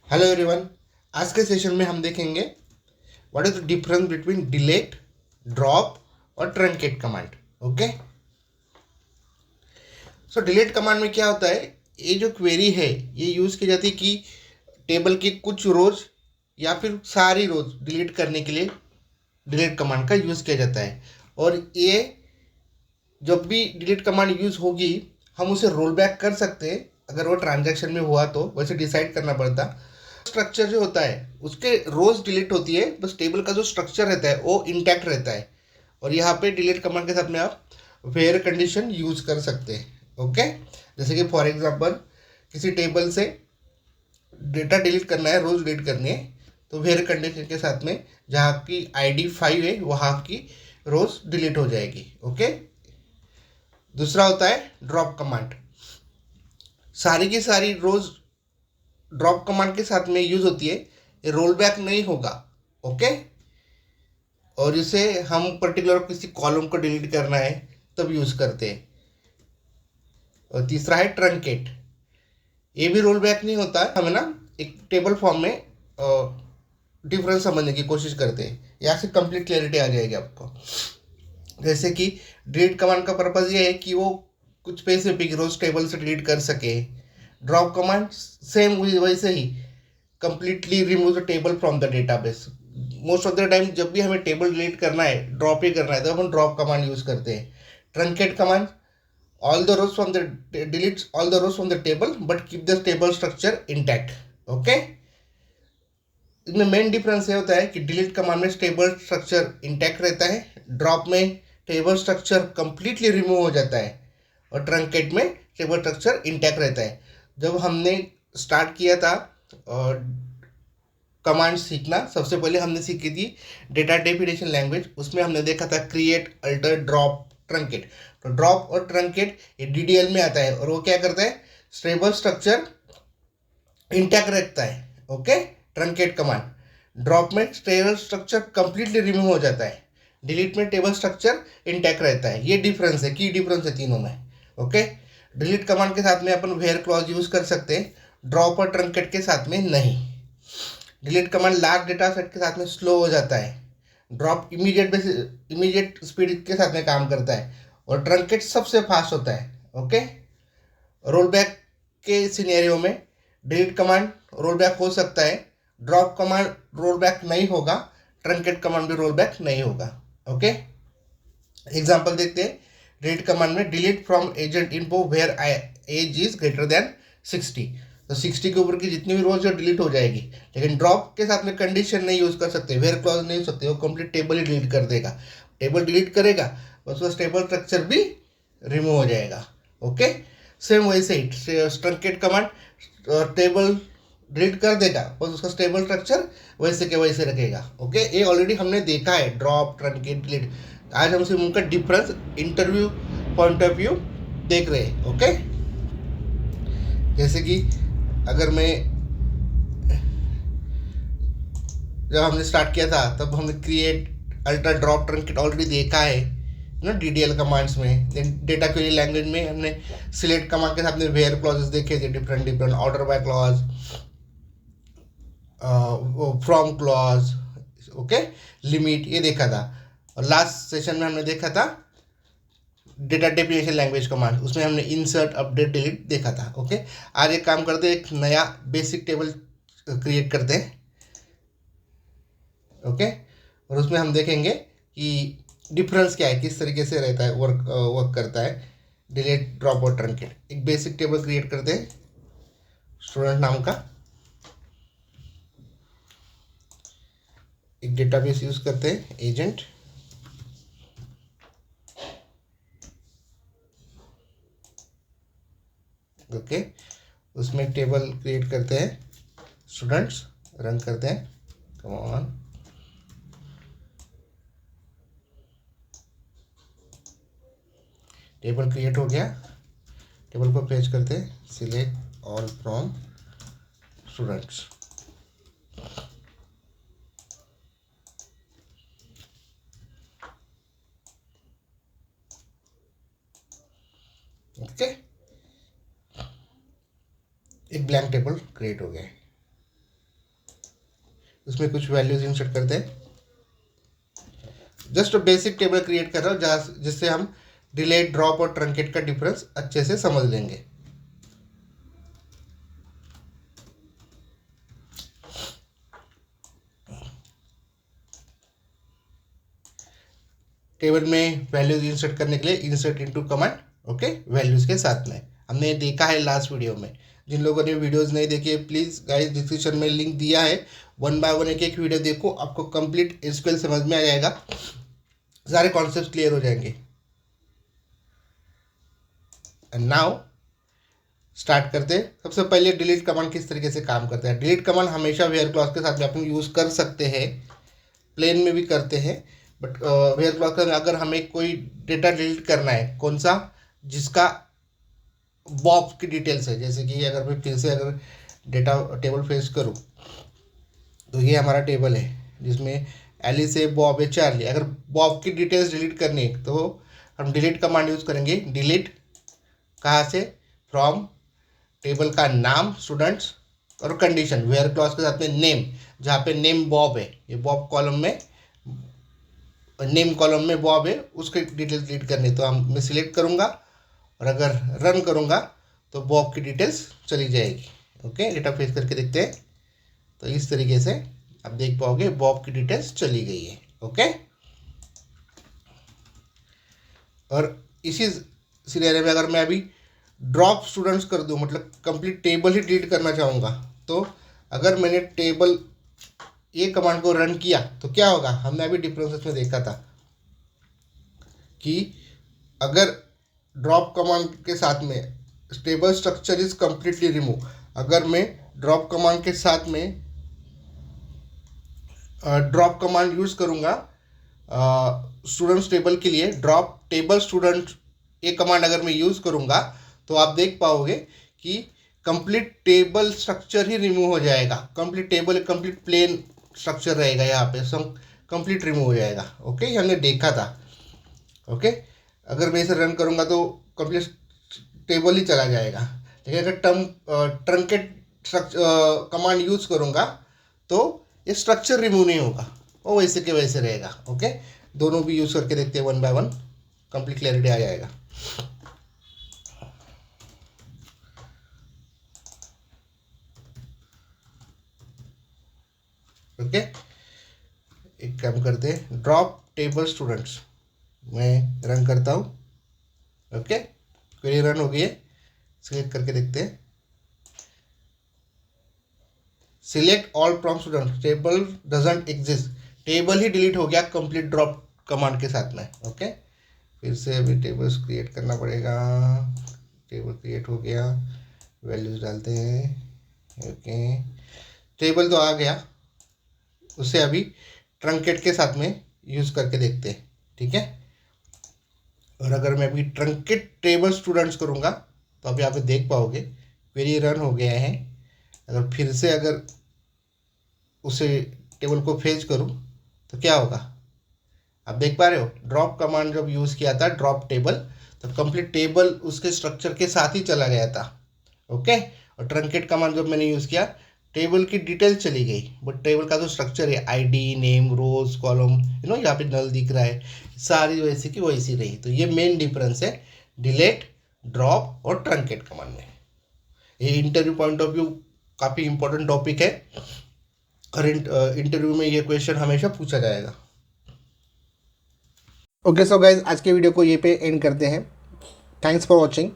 Hello everyone. आज के session में हम देखेंगे what is the difference between delete, drop और ट्रंकेट कमांड। ओके, सो डिलीट कमांड में क्या होता है, ये जो क्वेरी है ये यूज़ की जाती है कि टेबल के कुछ रोज या फिर सारी रोज डिलीट करने के लिए डिलीट कमांड का यूज़ किया जाता है। और ये जब भी डिलीट कमांड यूज़ होगी हम उसे रोल बैक कर सकते हैं अगर वो ट्रांजैक्शन में हुआ तो वैसे डिसाइड करना पड़ता। स्ट्रक्चर जो होता है उसके रोज डिलीट होती है, बस टेबल का जो स्ट्रक्चर रहता है वो इंटैक्ट रहता है। और यहाँ पे डिलीट कमांड के साथ में आप वेयर कंडीशन यूज कर सकते हैं। ओके, जैसे कि फॉर एग्जांपल किसी टेबल से डेटा डिलीट करना है, रोज डिलीट करनी है, तो वेयर कंडीशन के साथ में जहाँ की आईडी 5 है वहाँ की रोज डिलीट हो जाएगी। ओके, दूसरा होता है ड्रॉप कमांड। सारी की सारी रोज ड्रॉप कमांड के साथ में यूज होती है, ये रोल बैक नहीं होगा। ओके, और इसे हम पर्टिकुलर किसी कॉलम को डिलीट करना है तब यूज करते हैं। और तीसरा है ट्रंकेट, ये भी रोल बैक नहीं होता है, हमें ना एक टेबल फॉर्म में डिफरेंस समझने की कोशिश करते हैं, यहाँ से कंप्लीट क्लैरिटी आ जाएगी आपको। जैसे कि डिलीट कमांड का पर्पज़ ये है कि वो कुछ स्पेसिफिक रोज टेबल से डिलीट कर सके। ड्रॉप कमांड सेम वैसे ही completely remove the table from the database. Most of the time जब भी हमें टेबल डिलीट करना है, ड्रॉप ही करना है, तो हम ड्रॉप कमांड यूज करते हैं। Truncate command all the rows from the deletes all the rows from the table but keep the table structure intact। Okay, इसमें मेन डिफरेंस ये होता है कि डिलीट कमांड में टेबल स्ट्रक्चर इंटैक्ट रहता है, ड्रॉप में टेबल स्ट्रक्चर कंप्लीटली रिमूव हो जाता है, और ट्रंकेट में टेबल स्ट्रक्चर इंटैक्ट रहता है। जब हमने स्टार्ट किया था कमांड सीखना, सबसे पहले हमने सीखी थी डेटा डेफिनेशन लैंग्वेज, उसमें हमने देखा था क्रिएट, अल्टर, ड्रॉप, ट्रंकेट। तो ड्रॉप और ट्रंकेट ये डीडीएल में आता है और वो क्या करता है, स्टेबल स्ट्रक्चर इंटैक्ट रखता है। ओके, ट्रंकेट कमांड ड्रॉप में टेबल स्ट्रक्चर कंप्लीटली रिमूव हो जाता है, डिलीट में टेबल स्ट्रक्चर इंटैक्ट रहता है। ये डिफरेंस है, की डिफरेंस है तीनों में। ओके, डिलीट कमांड के साथ में अपन वेयर क्लॉज यूज कर सकते हैं, ड्रॉप और ट्रंकेट के साथ में नहीं। Delete command large data set के साथ में स्लो हो जाता है, ड्रॉप इमीडिएट स्पीड के साथ में काम करता है, और ट्रंकेट सबसे फास्ट होता है। ओके, रोल बैक के सिनेरियो में डिलीट कमांड रोल बैक हो सकता है, ड्रॉप कमांड रोल बैक नहीं होगा, ट्रंकेट कमांड भी रोल बैक नहीं होगा। ओके, एग्जांपल देखते हैं। डिलीट कमांड में delete from agent info where age is greater than 60, तो 60 के ऊपर की जितनी भी रोज डिलीट हो जाएगी। लेकिन ड्रॉप के साथ में कंडीशन नहीं यूज कर सकते, वेयर क्लॉज नहीं हो सकते, वो कंप्लीट टेबल ही डिलीट कर देगा। टेबल डिलीट करेगा बस वो टेबल स्ट्रक्चर भी रिमूव हो जाएगा। ओके, सेम वैसे ही ट्रंकेट कमांड टेबल डिलीट कर देगा बस उसका स्टेबल स्ट्रक्चर वैसे के वैसे रखेगा। ओके, ये ऑलरेडी हमने देखा है, ड्रॉप, ट्रंकेट, डिलीट। आज हम सिर्फ उनका difference interview point of view देख रहे हैं। ओके, जैसे कि अगर मैं जब हमने स्टार्ट किया था तब हमने create, ultra, drop, truncate already देखा है ना डीडीएल कमांड्स में। डेटा क्वेरी लैंग्वेज में हमने सिलेक्ट कमांड के साथ में वेयर क्लॉजेस देखे थे, different different order by clause, from clause, okay, limit, ये देखा था। और लास्ट सेशन में हमने देखा था डेटा डेफिनेशन लैंग्वेज कमांड, उसमें हमने इंसर्ट, अपडेट, डिलीट देखा था। ओके, आज एक काम करते हैं, एक नया बेसिक टेबल क्रिएट करते हैं। ओके, और उसमें हम देखेंगे कि डिफरेंस क्या है, किस तरीके से रहता है, वर्क करता है डिलीट, ड्रॉप और ट्रंकेट। एक बेसिक टेबल क्रिएट करते हैं स्टूडेंट नाम का, एक डेटाबेस यूज करते हैं एजेंट, ओके, उसमें एक टेबल क्रिएट करते हैं स्टूडेंट्स, रन करते हैं, कम ऑन। टेबल क्रिएट हो गया, टेबल को पेज करते हैं, select all from students. Okay, एक ब्लैंक टेबल क्रिएट हो गया है। उसमें कुछ वैल्यूज इंसर्ट करते हैं। जस्ट बेसिक टेबल क्रिएट कर रहा हूँ जहाँ जिससे हम डिलीट, ड्रॉप और ट्रंकेट का डिफरेंस अच्छे से समझ लेंगे। टेबल में वैल्यूज इंसर्ट करने के लिए insert into command, okay, values के साथ में हमने देखा है लास्ट वीडियो में। जिन लोगों ने वीडियोस नहीं देखी है प्लीज़ गाइस डिस्क्रिप्शन में लिंक दिया है, 1 बाय 1 एक एक वीडियो देखो, आपको कंप्लीट एसक्यूएल समझ में आ जाएगा, सारे कॉन्सेप्ट क्लियर हो जाएंगे। एंड नाउ स्टार्ट करते हैं। सबसे पहले डिलीट कमांड किस तरीके से काम करता है। डिलीट कमांड हमेशा वेयर क्लॉज के साथ में अपन यूज़ कर सकते हैं, प्लेन में भी करते हैं, बट वेयर क्लॉज के अगर हमें कोई डेटा डिलीट करना है, कौन सा, जिसका बॉब की डिटेल्स है, जैसे कि अगर मैं फिर से अगर डेटा टेबल फेस करूँ तो ये हमारा टेबल है जिसमें एलिस है, बॉब है, चार्ली। अगर बॉब की डिटेल्स डिलीट करनी है तो हम डिलीट कमांड यूज़ करेंगे। डिलीट कहाँ से, फ्रॉम टेबल का नाम स्टूडेंट्स और कंडीशन वेयर क्लॉज के साथ में नेम, जहाँ पे नेम बॉब है, ये बॉब कॉलम में, नेम कॉलम में बॉब है, उसके डिटेल्स डिलीट करनी, तो मैं सिलेक्ट करूँगा और अगर रन करूँगा तो बॉब की डिटेल्स चली जाएगी। ओके, डेटा फेस करके देखते हैं तो इस तरीके से आप देख पाओगे बॉब की डिटेल्स चली गई है। ओके, और इसी सिनेरियो में अगर मैं अभी ड्रॉप स्टूडेंट्स कर दूं, मतलब कंप्लीट टेबल ही डिलीट करना चाहूँगा, तो अगर मैंने टेबल ये कमांड को रन किया तो क्या होगा, हमने अभी डिफरेंसेस में देखा था कि अगर ड्रॉप कमांड के साथ में table structure is completely remove, अगर मैं ड्रॉप कमांड के साथ में ड्रॉप कमांड यूज़ करूँगा स्टूडेंट्स टेबल के लिए, ड्रॉप टेबल स्टूडेंट ये कमांड अगर मैं यूज़ करूँगा तो आप देख पाओगे कि कंप्लीट टेबल स्ट्रक्चर ही रिमूव हो जाएगा। Complete table, complete plain structure रहेगा यहाँ पे, सब कंप्लीट रिमूव हो जाएगा। ओके, ये हमने देखा था। ओके, अगर मैं इसे रन करूँगा तो कंप्लीट टेबल ही चला जाएगा, लेकिन अगर ट्रंकेट कमांड यूज़ करूँगा तो ये स्ट्रक्चर रिमूव नहीं होगा, वो वैसे के वैसे रहेगा। ओके, दोनों भी यूज़ करके देखते हैं 1 बाय 1, कंप्लीट क्लैरिटी आ जाएगा। ओके, एक काम करते हैं, ड्रॉप टेबल स्टूडेंट्स, मैं रन करता हूँ। ओके, क्वेरी रन हो गई है, सिलेक्ट करके देखते हैं। Select all from student, table doesn't exist, table he delete हो गया कंप्लीट ड्रॉप कमांड के साथ में। ओके, फिर से अभी टेबल्स क्रिएट करना पड़ेगा। टेबल क्रिएट हो गया, वैल्यूज डालते हैं। ओके, टेबल तो आ गया, उसे अभी ट्रंकेट के साथ में यूज़ करके देखते हैं। ठीक है, और अगर मैं अभी ट्रंकेट टेबल स्टूडेंट्स करूँगा तो अभी आप देख पाओगे क्वेरी रन हो गया है। अगर फिर से अगर उसे टेबल को फेच करूँ तो क्या होगा, आप देख पा रहे हो, ड्रॉप कमांड जब यूज़ किया था ड्रॉप टेबल, तो कंप्लीट टेबल उसके स्ट्रक्चर के साथ ही चला गया था। ओके, और ट्रंकेट कमांड जब मैंने यूज़ किया टेबल की डिटेल चली गई, बट टेबल का जो स्ट्रक्चर है, आईडी, नेम, रोज, कॉलम, यहाँ पे नल दिख रहा है, सारी वैसी की वैसी रही। तो ये मेन डिफरेंस है डिलीट, ड्रॉप और ट्रंकेट कमांड में। ये इंटरव्यू पॉइंट ऑफ व्यू काफ़ी इंपॉर्टेंट टॉपिक है, और इंटरव्यू में ये क्वेश्चन हमेशा पूछा जाएगा। ओके, सो गाइज आज के वीडियो को ये पे एंड करते हैं। Thanks for watching.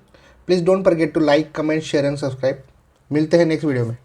Please don't forget to like, comment, share and subscribe. मिलते हैं नेक्स्ट वीडियो में।